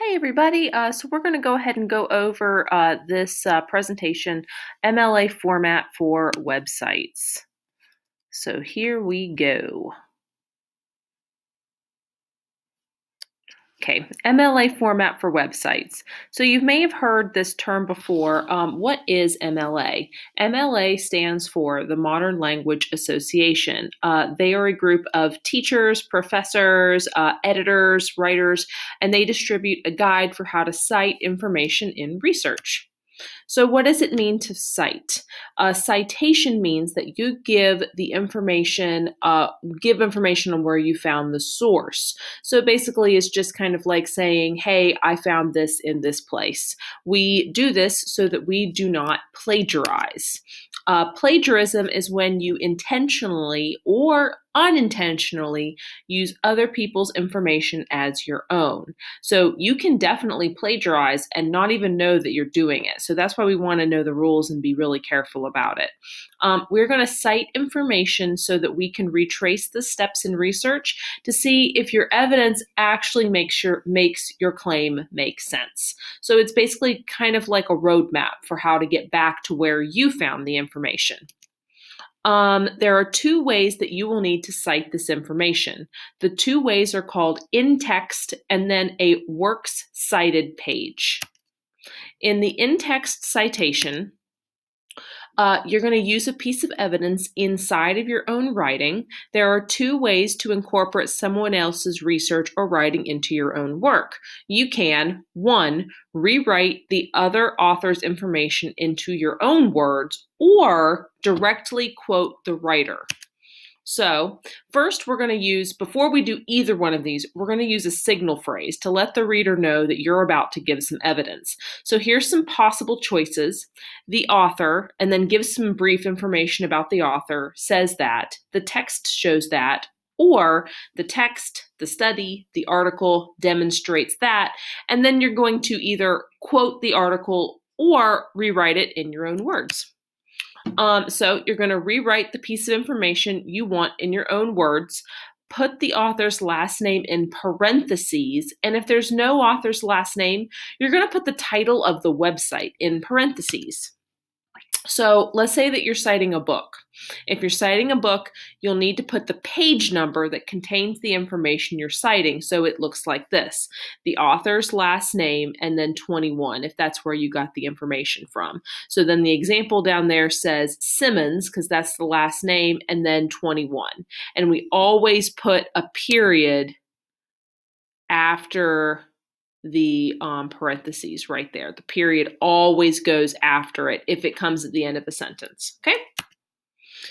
Hey everybody, so we're going to go ahead and go over this presentation, MLA format for websites. So here we go. Okay, MLA format for websites. So you may have heard this term before. What is MLA? MLA stands for the Modern Language Association. They are a group of teachers, professors, editors, writers, and they distribute a guide for how to cite information in research. So what does it mean to cite? A citation means that you give the information, on where you found the source. So basically it's just kind of like saying, hey, I found this in this place. We do this so that we do not plagiarize. Plagiarism is when you intentionally or unintentionally use other people's information as your own. So you can definitely plagiarize and not even know that you're doing it. So that's why we want to know the rules and be really careful about it. We're going to cite information so that we can retrace the steps in research to see if your evidence actually makes your claim make sense. So it's basically kind of like a roadmap for how to get back to where you found the information. There are two ways that you will need to cite this information. The two ways are called in-text and then a works cited page. In the in-text citation, you're going to use a piece of evidence inside of your own writing. There are two ways to incorporate someone else's research or writing into your own work. You can, one, rewrite the other author's information into your own words, or directly quote the writer. So first we're going to use, before we do either one of these, we're going to use a signal phrase to let the reader know that you're about to give some evidence. So here's some possible choices. The author, and then give some brief information about the author, says that, the text shows that, or the text, the study, the article demonstrates that, and then you're going to either quote the article or rewrite it in your own words. So you're going to rewrite the piece of information you want in your own words, put the author's last name in parentheses, and if there's no author's last name, you're going to put the title of the website in parentheses. So let's say that you're citing a book. If you're citing a book, you'll need to put the page number that contains the information you're citing. So it looks like this: the author's last name and then 21, if that's where you got the information from. So then the example down there says Simmons, because that's the last name, and then 21. And we always put a period after the parentheses right there. The period always goes after it if it comes at the end of a sentence, okay?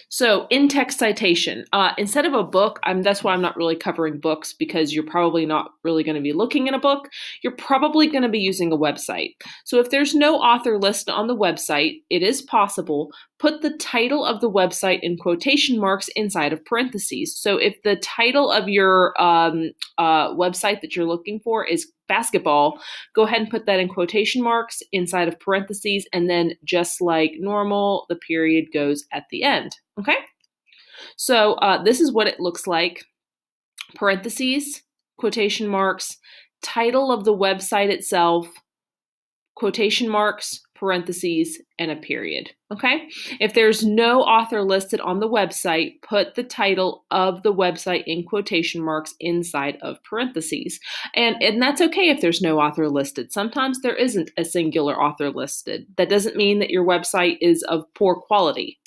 So in-text citation, instead of a book, that's why I'm not really covering books, because you're probably not really going to be looking at a book. You're probably going to be using a website. So if there's no author listed on the website, it is possible, put the title of the website in quotation marks inside of parentheses. So if the title of your website that you're looking for is basketball, go ahead and put that in quotation marks inside of parentheses, and then just like normal, the period goes at the end, okay? So this is what it looks like: parentheses, quotation marks, title of the website itself, quotation marks, parentheses, and a period, okay? If there's no author listed on the website, put the title of the website in quotation marks inside of parentheses. And that's okay if there's no author listed. Sometimes there isn't a singular author listed. That doesn't mean that your website is of poor quality.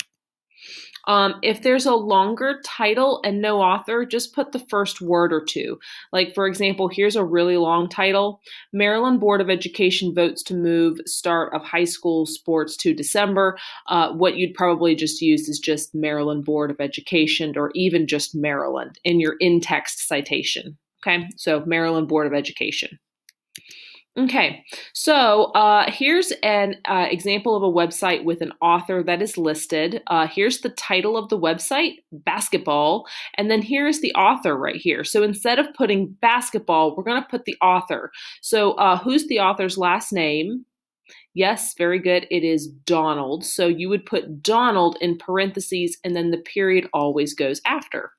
If there's a longer title and no author, just put the first word or two. Like, for example, here's a really long title: Maryland Board of Education votes to move start of high school sports to December. What you'd probably just use is just Maryland Board of Education, or even just Maryland in your in-text citation. Okay, so Maryland Board of Education. Okay, so here's an example of a website with an author that is listed. Here's the title of the website, basketball, and then here's the author right here. So instead of putting basketball, we're going to put the author. So who's the author's last name? Yes, very good. It is Donald. So you would put Donald in parentheses, and then the period always goes after.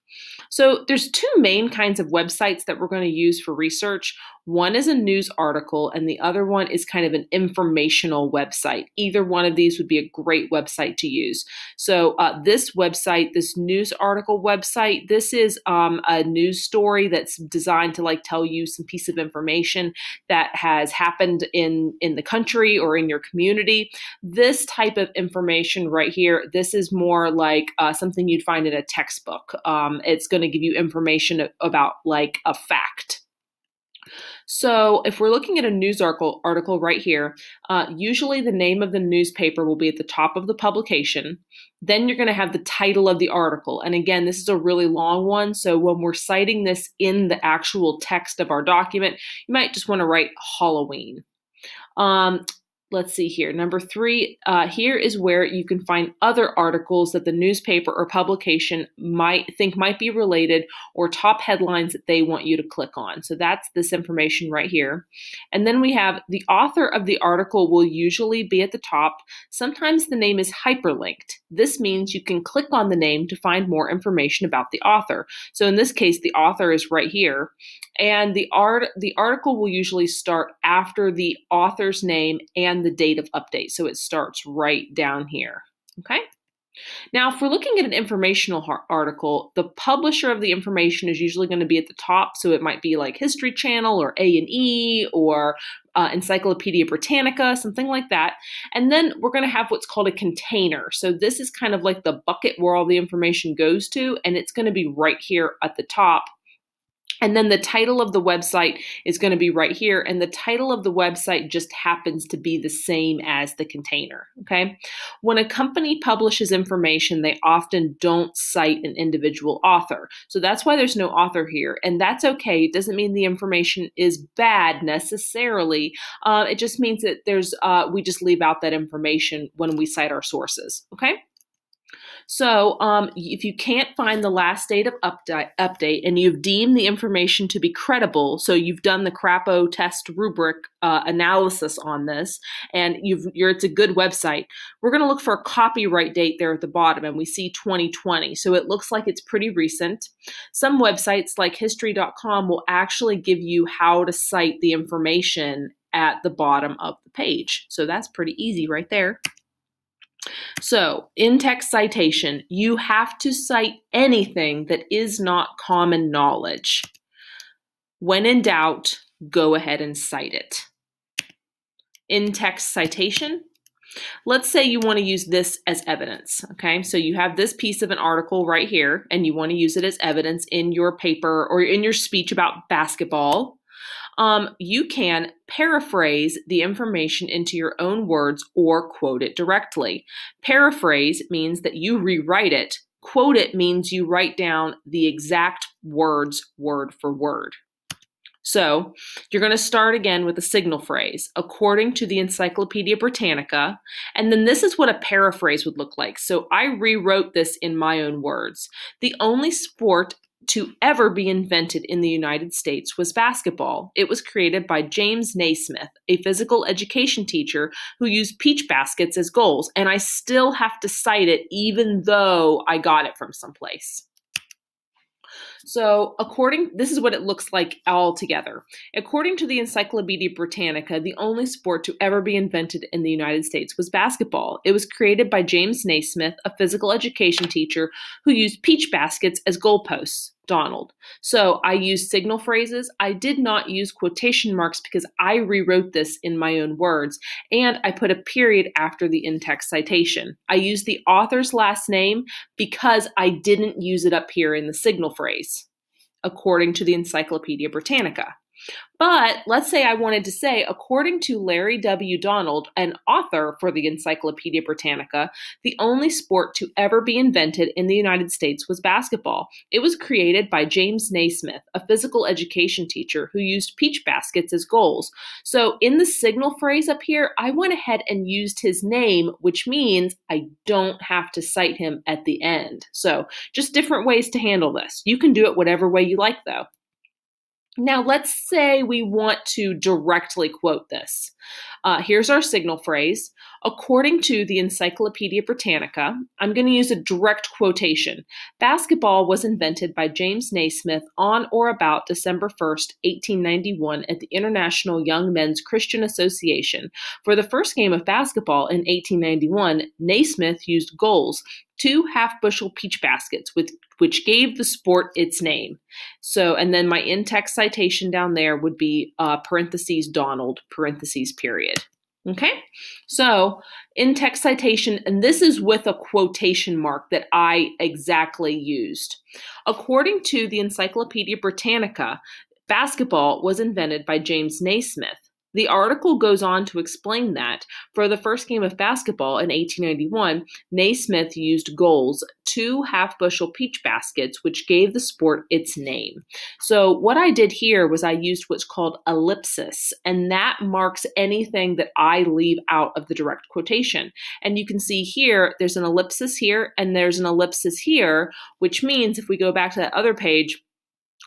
So there's two main kinds of websites that we're going to use for research. One is a news article, and the other one is kind of an informational website. Either one of these would be a great website to use. So this website, this news article website, this is a news story that's designed to like tell you some piece of information that has happened in the country or in your community. This type of information right here, this is more like something you'd find in a textbook. It's going to give you information about like a fact. So if we're looking at a news article right here, usually the name of the newspaper will be at the top of the publication. Then you're going to have the title of the article. And again, this is a really long one. So when we're citing this in the actual text of our document, you might just want to write Halloween. Let's see here. Number 3, here is where you can find other articles that the newspaper or publication might be related, or top headlines that they want you to click on. So that's this information right here. And then we have the author of the article will usually be at the top. Sometimes the name is hyperlinked. This means you can click on the name to find more information about the author. So in this case, the author is right here. And the article will usually start after the author's name and the date of update. So it starts right down here. Okay. Now, if we're looking at an informational article, the publisher of the information is usually going to be at the top. So it might be like History Channel or A&E or Encyclopedia Britannica, something like that. And then we're going to have what's called a container. So this is kind of like the bucket where all the information goes to, and it's going to be right here at the top. And then the title of the website is going to be right here. And the title of the website just happens to be the same as the container. Okay. When a company publishes information, they often don't cite an individual author. So that's why there's no author here. And that's okay. It doesn't mean the information is bad necessarily. It just means that we just leave out that information when we cite our sources. Okay. So if you can't find the last date of update and you've deemed the information to be credible, so you've done the Crapo test rubric analysis on this, and it's a good website, we're going to look for a copyright date there at the bottom, and we see 2020. So it looks like it's pretty recent. Some websites like history.com will actually give you how to cite the information at the bottom of the page. So that's pretty easy right there. So, in-text citation, you have to cite anything that is not common knowledge. When in doubt, go ahead and cite it. In-text citation, let's say you want to use this as evidence, okay? So you have this piece of an article right here, and you want to use it as evidence in your paper or in your speech about basketball. You can paraphrase the information into your own words or quote it directly. Paraphrase means that you rewrite it. Quote it means you write down the exact words word for word. So you're going to start again with a signal phrase, according to the Encyclopedia Britannica, and then this is what a paraphrase would look like. So I rewrote this in my own words. The only sport to ever be invented in the United States was basketball. It was created by James Naismith, a physical education teacher who used peach baskets as goals, and I still have to cite it even though I got it from someplace. So this is what it looks like all together. According to the Encyclopedia Britannica, the only sport to ever be invented in the United States was basketball. It was created by James Naismith, a physical education teacher who used peach baskets as goalposts. Donald. So I used signal phrases. I did not use quotation marks because I rewrote this in my own words, and I put a period after the in-text citation. I used the author's last name because I didn't use it up here in the signal phrase, according to the Encyclopedia Britannica. But let's say I wanted to say, according to Larry W. Donald, an author for the Encyclopedia Britannica, the only sport to ever be invented in the United States was basketball. It was created by James Naismith, a physical education teacher who used peach baskets as goals. So in the signal phrase up here, I went ahead and used his name, which means I don't have to cite him at the end. So just different ways to handle this. You can do it whatever way you like, though. Now, let's say we want to directly quote this. Here's our signal phrase. According to the Encyclopedia Britannica, I'm going to use a direct quotation. Basketball was invented by James Naismith on or about December 1st, 1891 at the International Young Men's Christian Association. For the first game of basketball in 1891, Naismith used goals, 2 half-bushel peach baskets, which gave the sport its name. So, and then my in-text citation down there would be parentheses Donald, parentheses period. Okay, so in-text citation, and this is with a quotation mark that I exactly used. According to the Encyclopedia Britannica, basketball was invented by James Naismith. The article goes on to explain that for the first game of basketball in 1891, Naismith used goals, 2 half-bushel peach baskets, which gave the sport its name. So what I did here was I used what's called ellipsis, and that marks anything that I leave out of the direct quotation. And you can see here, there's an ellipsis here, and there's an ellipsis here, which means if we go back to that other page,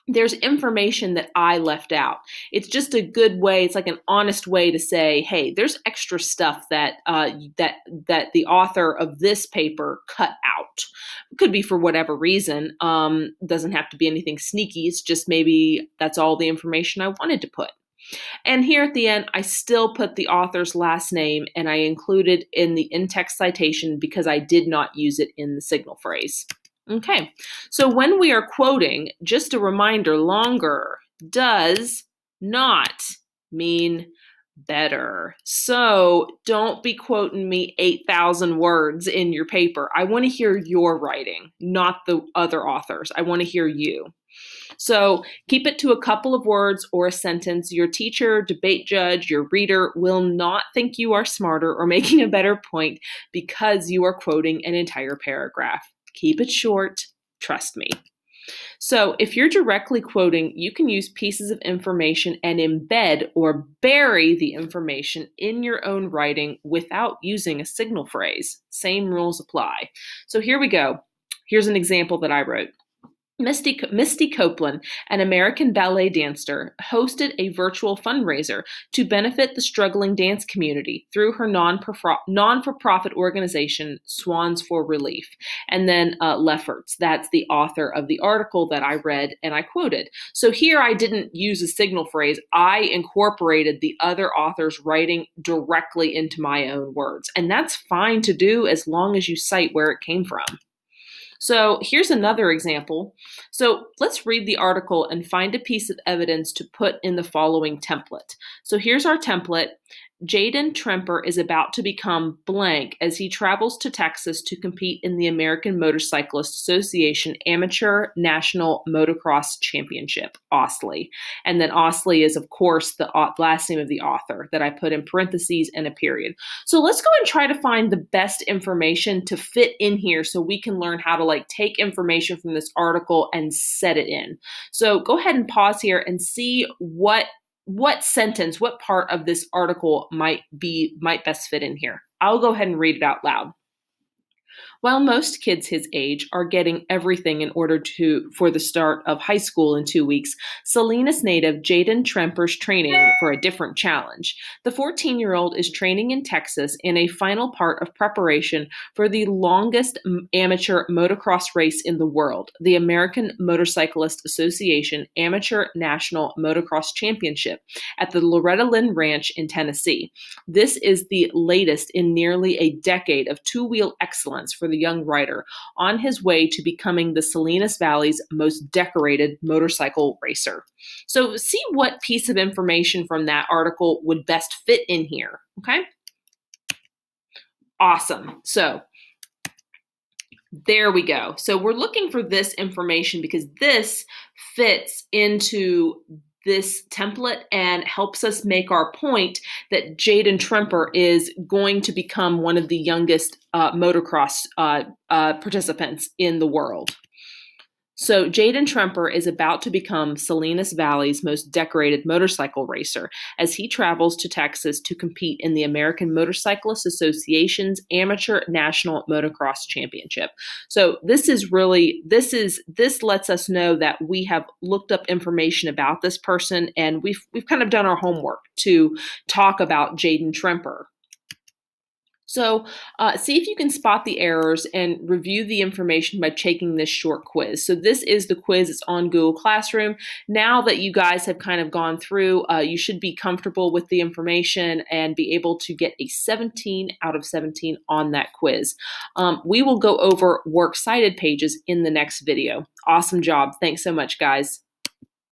there's information that I left out. It's just a good way, it's like an honest way to say, hey, there's extra stuff that that the author of this paper cut out. It could be for whatever reason. Doesn't have to be anything sneaky. It's just maybe that's all the information I wanted to put. And here at the end, I still put the author's last name and I included in the in-text citation because I did not use it in the signal phrase. Okay, so when we are quoting, just a reminder, longer does not mean better. So don't be quoting me 8,000 words in your paper. I want to hear your writing, not the other authors. I want to hear you. So keep it to a couple of words or a sentence. Your teacher, debate judge, your reader will not think you are smarter or making a better point because you are quoting an entire paragraph. Keep it short, trust me. So if you're directly quoting, you can use pieces of information and embed or bury the information in your own writing without using a signal phrase. Same rules apply. So here we go. Here's an example that I wrote. Misty Copeland, an American ballet dancer, hosted a virtual fundraiser to benefit the struggling dance community through her non-for-profit organization, Swans for Relief. And then Lefferts, that's the author of the article that I read and I quoted. So here I didn't use a signal phrase. I incorporated the other author's writing directly into my own words. And that's fine to do as long as you cite where it came from. So here's another example. So let's read the article and find a piece of evidence to put in the following template. So here's our template. Jaden Tremper is about to become blank as he travels to Texas to compete in the American Motorcyclist Association Amateur National Motocross Championship, OSLE. And then OSLE is, of course, the last name of the author that I put in parentheses and a period. So let's go and try to find the best information to fit in here so we can learn how to take information from this article and set it in. So go ahead and pause here and see what sentence, what part of this article might best fit in here. I'll go ahead and read it out loud. While most kids his age are getting everything in order for the start of high school in 2 weeks, Salinas native Jaden Tremper's training for a different challenge. The 14-year-old is training in Texas in a final part of preparation for the longest amateur motocross race in the world, the American Motorcyclist Association Amateur National Motocross Championship at the Loretta Lynn Ranch in Tennessee. This is the latest in nearly a decade of two-wheel excellence for the young rider on his way to becoming the Salinas Valley's most decorated motorcycle racer. So see what piece of information from that article would best fit in here, okay? Awesome. So there we go. So we're looking for this information because this fits into this template and helps us make our point that Jaden Tremper is going to become one of the youngest motocross participants in the world. So, Jaden Tremper is about to become Salinas Valley's most decorated motorcycle racer as he travels to Texas to compete in the American Motorcyclist Association's Amateur National Motocross Championship. So, this lets us know that we have looked up information about this person and we've kind of done our homework to talk about Jaden Tremper. So see if you can spot the errors and review the information by taking this short quiz. So this is the quiz. It's on Google Classroom. Now that you guys have kind of gone through, you should be comfortable with the information and be able to get a 17 out of 17 on that quiz. We will go over works cited pages in the next video. Awesome job. Thanks so much, guys.